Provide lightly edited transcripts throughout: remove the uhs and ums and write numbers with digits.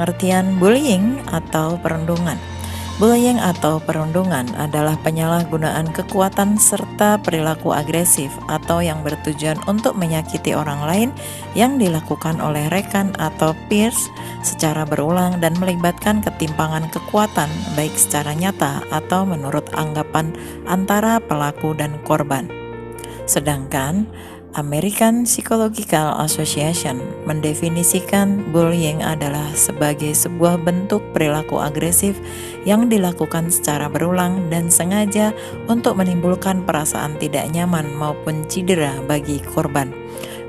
pengertian bullying atau perundungan. Bullying atau perundungan adalah penyalahgunaan kekuatan serta perilaku agresif atau yang bertujuan untuk menyakiti orang lain yang dilakukan oleh rekan atau peers secara berulang dan melibatkan ketimpangan kekuatan baik secara nyata atau menurut anggapan antara pelaku dan korban. Sedangkan American Psychological Association mendefinisikan bullying adalah sebagai sebuah bentuk perilaku agresif yang dilakukan secara berulang dan sengaja untuk menimbulkan perasaan tidak nyaman maupun cedera bagi korban.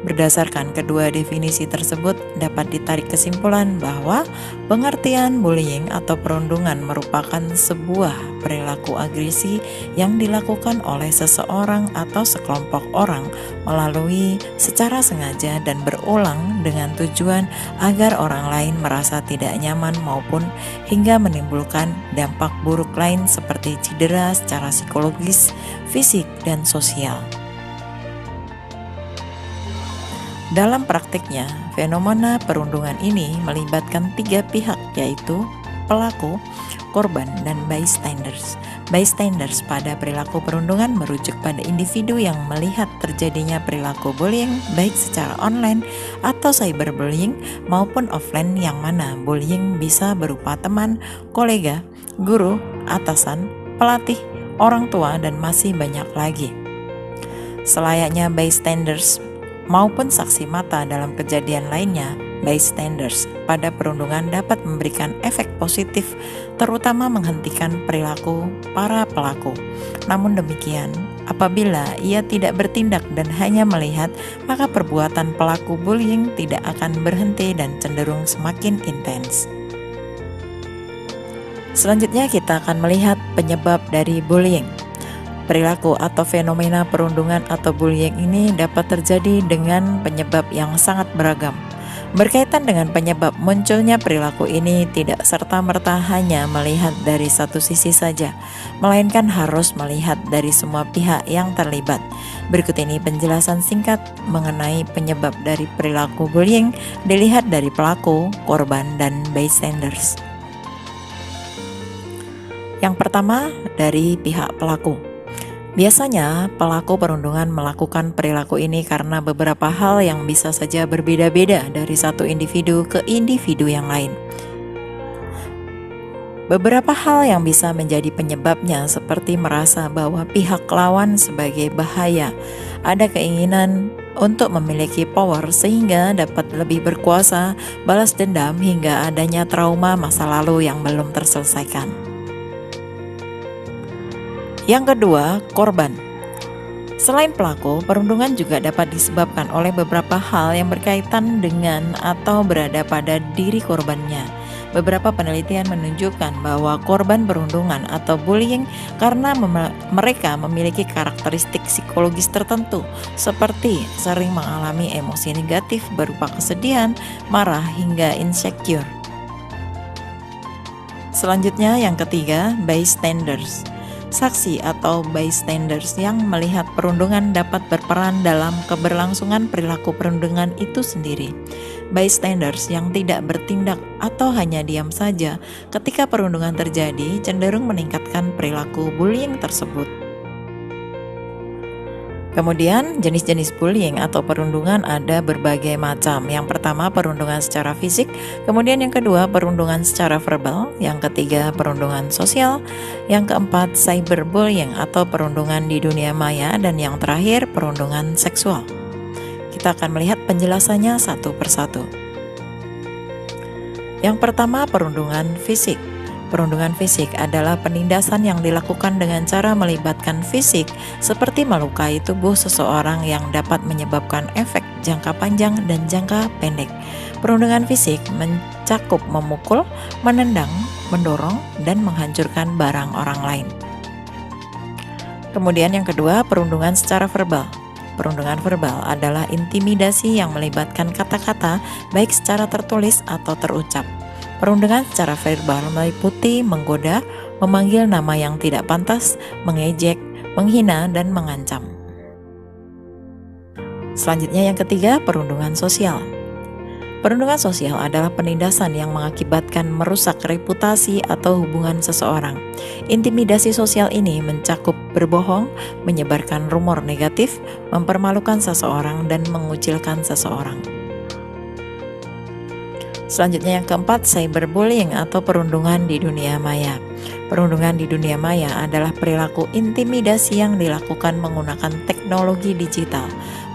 Berdasarkan kedua definisi tersebut, dapat ditarik kesimpulan bahwa pengertian bullying atau perundungan merupakan sebuah perilaku agresi yang dilakukan oleh seseorang atau sekelompok orang melalui secara sengaja dan berulang dengan tujuan agar orang lain merasa tidak nyaman maupun hingga menimbulkan dampak buruk lain seperti cedera secara psikologis, fisik, dan sosial. Dalam praktiknya, fenomena perundungan ini melibatkan tiga pihak, yaitu pelaku, korban, dan bystanders. Bystanders pada perilaku perundungan merujuk pada individu yang melihat terjadinya perilaku bullying baik secara online atau cyberbullying maupun offline, yang mana bullying bisa berupa teman, kolega, guru, atasan, pelatih, orang tua, dan masih banyak lagi. Selayaknya bystanders maupun saksi mata dalam kejadian lainnya, bystanders pada perundungan dapat memberikan efek positif, terutama menghentikan perilaku para pelaku. Namun demikian, apabila ia tidak bertindak dan hanya melihat, maka perbuatan pelaku bullying tidak akan berhenti dan cenderung semakin intens. Selanjutnya kita akan melihat penyebab dari bullying. Perilaku atau fenomena perundungan atau bullying ini dapat terjadi dengan penyebab yang sangat beragam. Berkaitan dengan penyebab munculnya perilaku ini tidak serta-merta hanya melihat dari satu sisi saja, melainkan harus melihat dari semua pihak yang terlibat. Berikut ini penjelasan singkat mengenai penyebab dari perilaku bullying dilihat dari pelaku, korban, dan bystanders. Yang pertama, dari pihak pelaku. Biasanya, pelaku perundungan melakukan perilaku ini karena beberapa hal yang bisa saja berbeda-beda dari satu individu ke individu yang lain. Beberapa hal yang bisa menjadi penyebabnya seperti merasa bahwa pihak lawan sebagai bahaya, ada keinginan untuk memiliki power sehingga dapat lebih berkuasa, balas dendam, hingga adanya trauma masa lalu yang belum terselesaikan. Yang kedua, korban. Selain pelaku, perundungan juga dapat disebabkan oleh beberapa hal yang berkaitan dengan atau berada pada diri korbannya. Beberapa penelitian menunjukkan bahwa korban perundungan atau bullying karena mereka memiliki karakteristik psikologis tertentu, seperti sering mengalami emosi negatif berupa kesedihan, marah, hingga insecure. Selanjutnya, yang ketiga, bystanders. Saksi atau bystanders yang melihat perundungan dapat berperan dalam keberlangsungan perilaku perundungan itu sendiri. Bystanders yang tidak bertindak atau hanya diam saja ketika perundungan terjadi cenderung meningkatkan perilaku bullying tersebut. Kemudian, jenis-jenis bullying atau perundungan ada berbagai macam. Yang pertama, perundungan secara fisik. Kemudian yang kedua, perundungan secara verbal. Yang ketiga, perundungan sosial. Yang keempat, cyberbullying atau perundungan di dunia maya. Dan yang terakhir, perundungan seksual. Kita akan melihat penjelasannya satu persatu. Yang pertama, perundungan fisik. Perundungan fisik adalah penindasan yang dilakukan dengan cara melibatkan fisik seperti melukai tubuh seseorang yang dapat menyebabkan efek jangka panjang dan jangka pendek. Perundungan fisik mencakup memukul, menendang, mendorong, dan menghancurkan barang orang lain. Kemudian yang kedua, perundungan secara verbal. Perundungan verbal adalah intimidasi yang melibatkan kata-kata baik secara tertulis atau terucap. Perundungan secara verbal meliputi menggoda, memanggil nama yang tidak pantas, mengejek, menghina, dan mengancam. Selanjutnya yang ketiga, perundungan sosial. Perundungan sosial adalah penindasan yang mengakibatkan merusak reputasi atau hubungan seseorang. Intimidasi sosial ini mencakup berbohong, menyebarkan rumor negatif, mempermalukan seseorang, dan mengucilkan seseorang. Selanjutnya yang keempat, cyberbullying atau perundungan di dunia maya. Perundungan di dunia maya adalah perilaku intimidasi yang dilakukan menggunakan teknologi digital.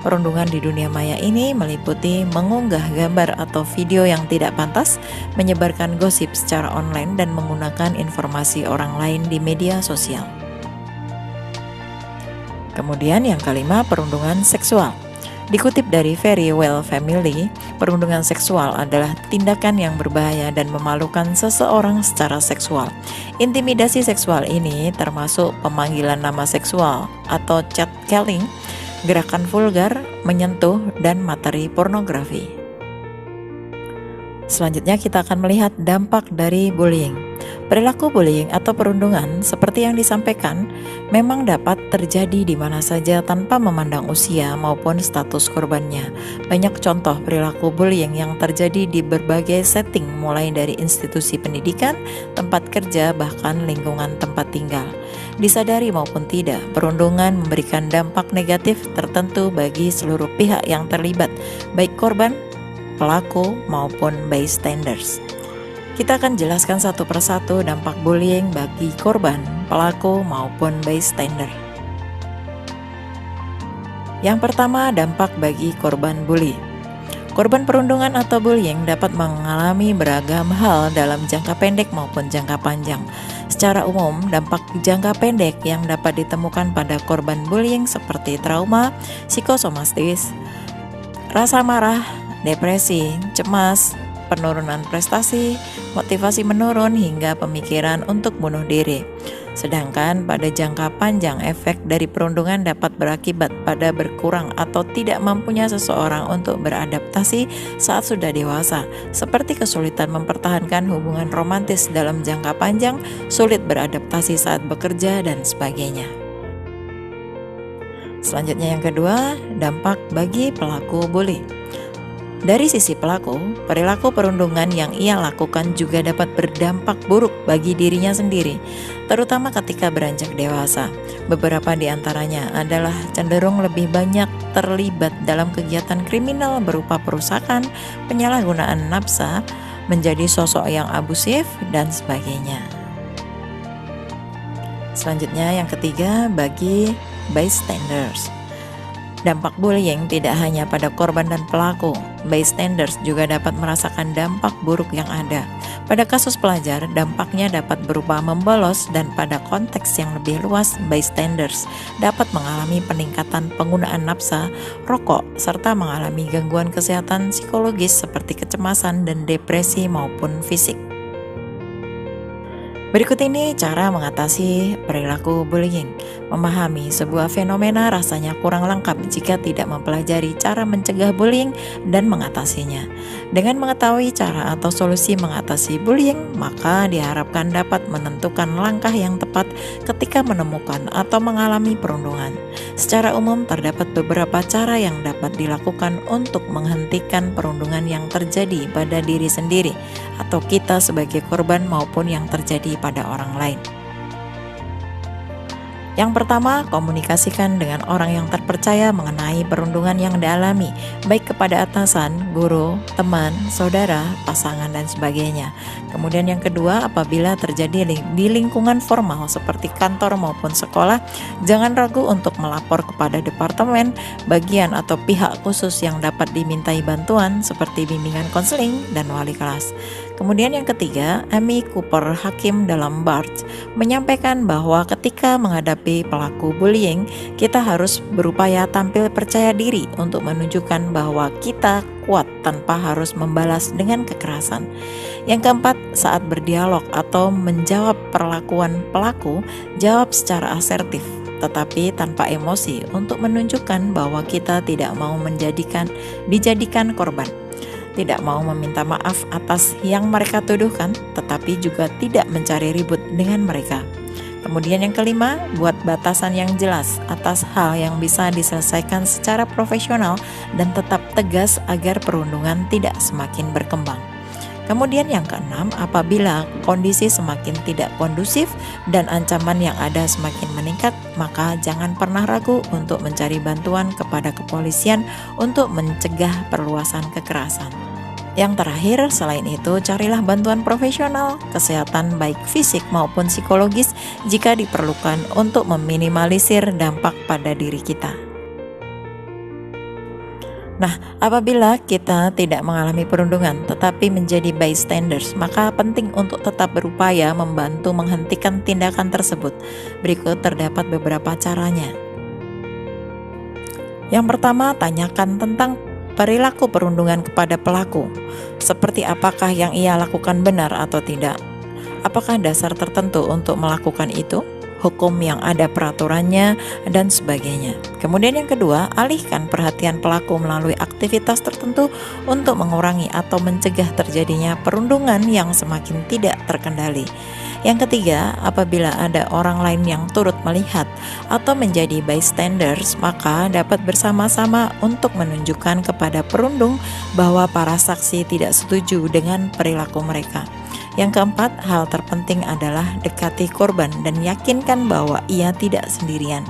Perundungan di dunia maya ini meliputi mengunggah gambar atau video yang tidak pantas, menyebarkan gosip secara online, dan menggunakan informasi orang lain di media sosial. Kemudian yang kelima, perundungan seksual. Dikutip dari Very Well Family, perundungan seksual adalah tindakan yang berbahaya dan memalukan seseorang secara seksual. Intimidasi seksual ini termasuk pemanggilan nama seksual atau catcalling, gerakan vulgar, menyentuh, dan materi pornografi. Selanjutnya kita akan melihat dampak dari bullying. Perilaku bullying atau perundungan seperti yang disampaikan memang dapat terjadi di mana saja tanpa memandang usia maupun status korbannya. Banyak contoh perilaku bullying yang terjadi di berbagai setting, mulai dari institusi pendidikan, tempat kerja, bahkan lingkungan tempat tinggal. Disadari maupun tidak, perundungan memberikan dampak negatif tertentu bagi seluruh pihak yang terlibat, baik korban, pelaku, maupun bystanders. Kita akan jelaskan satu persatu dampak bullying bagi korban, pelaku, maupun bystander. Yang pertama, dampak bagi korban bully. Korban perundungan atau bullying dapat mengalami beragam hal dalam jangka pendek maupun jangka panjang. Secara umum, dampak jangka pendek yang dapat ditemukan pada korban bullying seperti trauma, psikosomatis, rasa marah, depresi, cemas, penurunan prestasi, motivasi menurun, hingga pemikiran untuk bunuh diri. Sedangkan pada jangka panjang, efek dari perundungan dapat berakibat pada berkurang atau tidak mampunya seseorang untuk beradaptasi saat sudah dewasa, seperti kesulitan mempertahankan hubungan romantis dalam jangka panjang, sulit beradaptasi saat bekerja, dan sebagainya. Selanjutnya yang kedua, dampak bagi pelaku bully. Dari sisi pelaku, perilaku perundungan yang ia lakukan juga dapat berdampak buruk bagi dirinya sendiri, terutama ketika beranjak dewasa. Beberapa di antaranya adalah cenderung lebih banyak terlibat dalam kegiatan kriminal berupa perusakan, penyalahgunaan nafsa, menjadi sosok yang abusif, dan sebagainya. Selanjutnya yang ketiga, bagi bystanders. Dampak bullying tidak hanya pada korban dan pelaku, bystanders juga dapat merasakan dampak buruk yang ada. Pada kasus pelajar, dampaknya dapat berupa membolos, dan pada konteks yang lebih luas, bystanders dapat mengalami peningkatan penggunaan nafsa, rokok, serta mengalami gangguan kesehatan psikologis seperti kecemasan dan depresi maupun fisik. Berikut ini cara mengatasi perilaku bullying. Memahami sebuah fenomena rasanya kurang lengkap jika tidak mempelajari cara mencegah bullying dan mengatasinya. Dengan mengetahui cara atau solusi mengatasi bullying, maka diharapkan dapat menentukan langkah yang tepat ketika menemukan atau mengalami perundungan. Secara umum, terdapat beberapa cara yang dapat dilakukan untuk menghentikan perundungan yang terjadi pada diri sendiri atau kita sebagai korban maupun yang terjadi pada orang lain. Yang pertama, komunikasikan dengan orang yang terpercaya mengenai perundungan yang dialami, baik kepada atasan, guru, teman, saudara, pasangan, dan sebagainya. Kemudian yang kedua, apabila terjadi di lingkungan formal seperti kantor maupun sekolah, jangan ragu untuk melapor kepada departemen, bagian, atau pihak khusus yang dapat dimintai bantuan seperti bimbingan konseling dan wali kelas. Kemudian yang ketiga, Amy Cooper, hakim dalam Barts, menyampaikan bahwa ketika menghadapi pelaku bullying, kita harus berupaya tampil percaya diri untuk menunjukkan bahwa kita kuat tanpa harus membalas dengan kekerasan. Yang keempat, saat berdialog atau menjawab perlakuan pelaku, jawab secara asertif tetapi tanpa emosi untuk menunjukkan bahwa kita tidak mau dijadikan korban. Tidak mau meminta maaf atas yang mereka tuduhkan, tetapi juga tidak mencari ribut dengan mereka. Kemudian yang kelima, buat batasan yang jelas atas hal yang bisa diselesaikan secara profesional dan tetap tegas agar perundungan tidak semakin berkembang. Kemudian yang keenam, apabila kondisi semakin tidak kondusif dan ancaman yang ada semakin meningkat, maka jangan pernah ragu untuk mencari bantuan kepada kepolisian untuk mencegah perluasan kekerasan. Yang terakhir, selain itu, carilah bantuan profesional kesehatan baik fisik maupun psikologis jika diperlukan untuk meminimalisir dampak pada diri kita. Nah, apabila kita tidak mengalami perundungan tetapi menjadi bystanders, maka penting untuk tetap berupaya membantu menghentikan tindakan tersebut. Berikut terdapat beberapa caranya. Yang pertama, tanyakan tentang perilaku perundungan kepada pelaku. Seperti apakah yang ia lakukan benar atau tidak? Apakah dasar tertentu untuk melakukan itu? Hukum yang ada peraturannya, dan sebagainya. Kemudian yang kedua, alihkan perhatian pelaku melalui aktivitas tertentu untuk mengurangi atau mencegah terjadinya perundungan yang semakin tidak terkendali. Yang ketiga, apabila ada orang lain yang turut melihat atau menjadi bystanders, maka dapat bersama-sama untuk menunjukkan kepada perundung bahwa para saksi tidak setuju dengan perilaku mereka. Yang keempat, hal terpenting adalah dekati korban dan yakinkan bahwa ia tidak sendirian.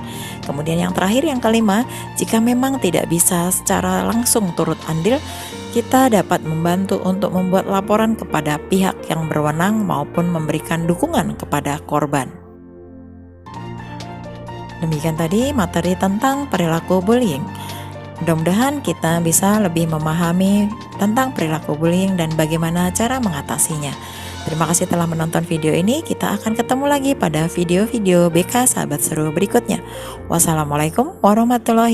Kemudian yang terakhir, yang kelima, jika memang tidak bisa secara langsung turut andil, kita dapat membantu untuk membuat laporan kepada pihak yang berwenang maupun memberikan dukungan kepada korban. Demikian tadi materi tentang perilaku bullying. Mudah-mudahan kita bisa lebih memahami tentang perilaku bullying dan bagaimana cara mengatasinya. Terima kasih telah menonton video ini. Kita akan ketemu lagi pada video-video BK Sahabat Seru berikutnya. Wassalamualaikum warahmatullahi wabarakatuh.